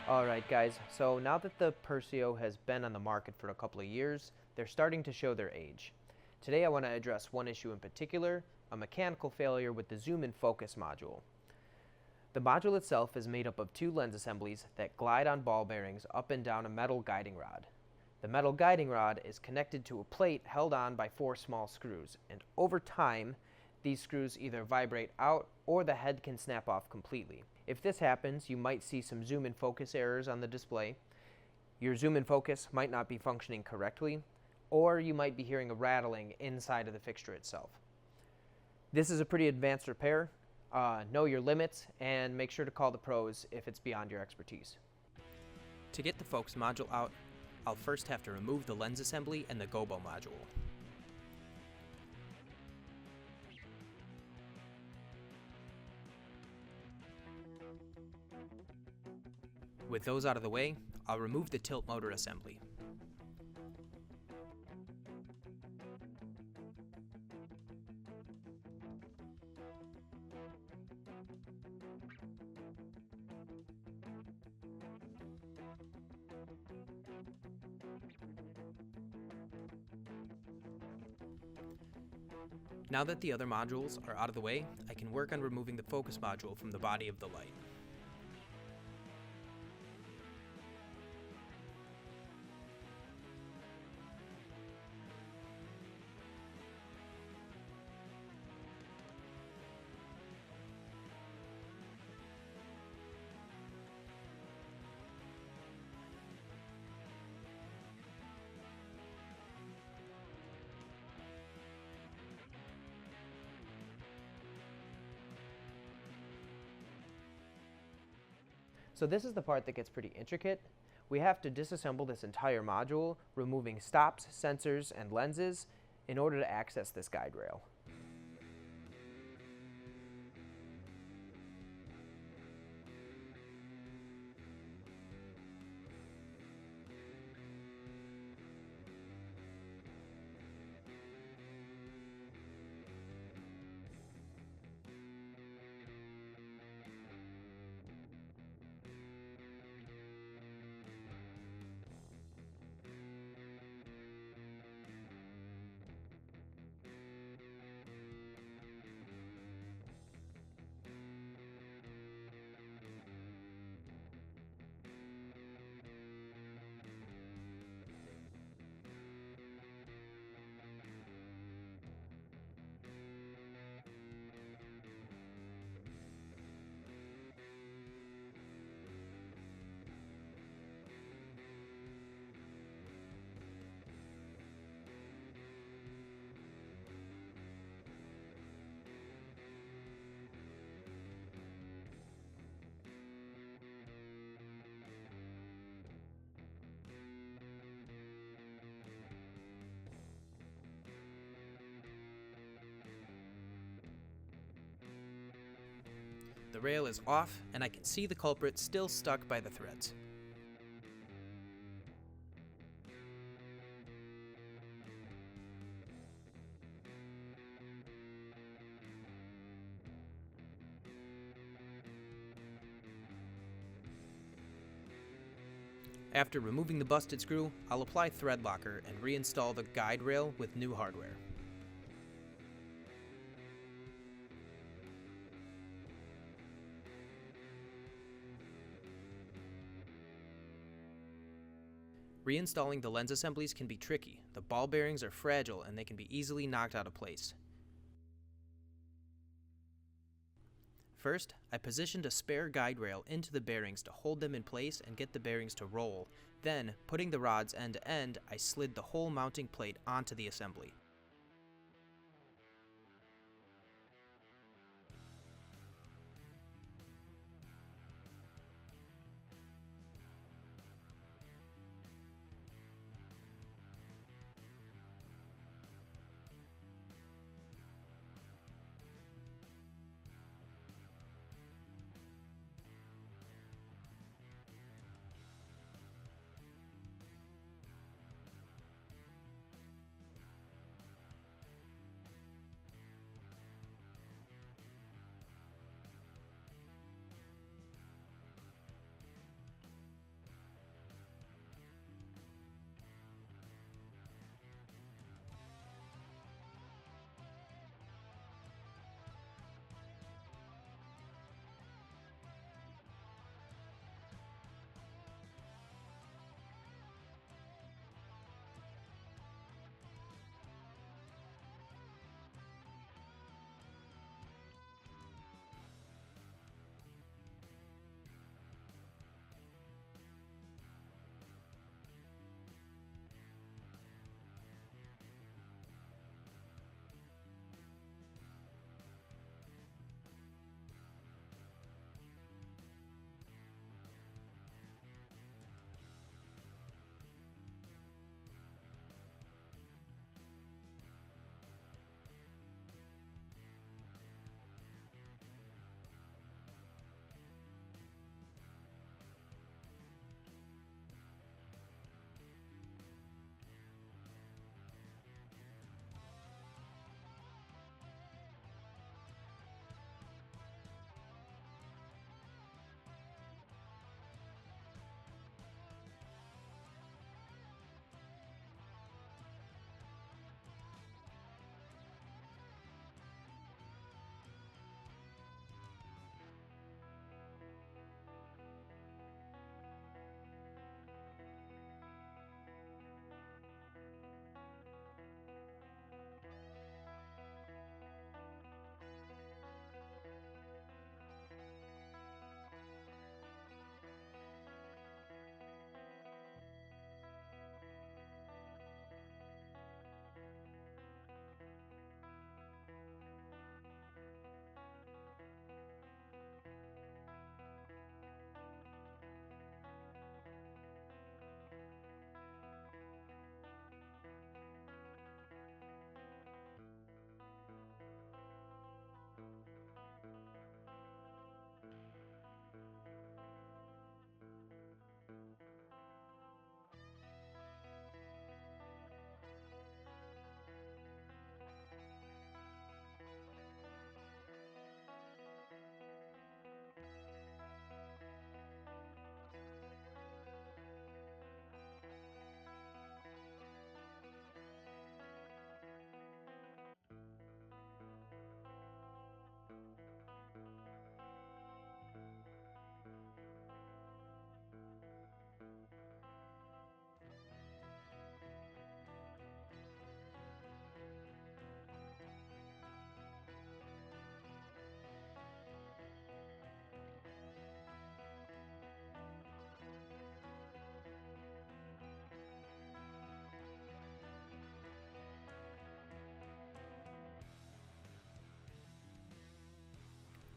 Alright guys, so now that the Perseo has been on the market for a couple of years, they're starting to show their age. Today I want to address one issue in particular, a mechanical failure with the zoom and focus module. The module itself is made up of two lens assemblies that glide on ball bearings up and down a metal guiding rod. The metal guiding rod is connected to a plate held on by 4 small screws, and over time, these screws either vibrate out or the head can snap off completely. If this happens, you might see some zoom and focus errors on the display. Your zoom and focus might not be functioning correctly, or you might be hearing a rattling inside of the fixture itself. This is a pretty advanced repair. Know your limits and make sure to call the pros if it's beyond your expertise. To get the focus module out, I'll first have to remove the lens assembly and the gobo module. With those out of the way, I'll remove the tilt motor assembly. Now that the other modules are out of the way, I can work on removing the focus module from the body of the light. So this is the part that gets pretty intricate. We have to disassemble this entire module, removing stops, sensors, and lenses in order to access this guide rail. The rail is off, and I can see the culprit still stuck by the threads. After removing the busted screw, I'll apply thread locker and reinstall the guide rail with new hardware. Reinstalling the lens assemblies can be tricky. The ball bearings are fragile and they can be easily knocked out of place. First, I positioned a spare guide rail into the bearings to hold them in place and get the bearings to roll. Then, putting the rods end to end, I slid the whole mounting plate onto the assembly.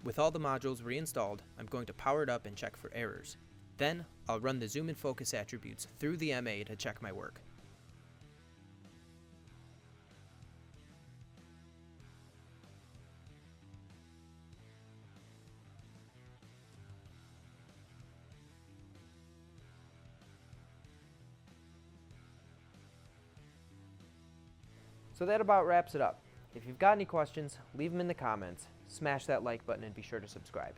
With all the modules reinstalled, I'm going to power it up and check for errors. Then, I'll run the zoom and focus attributes through the MA to check my work. So that about wraps it up. If you've got any questions, leave them in the comments, smash that like button, and be sure to subscribe.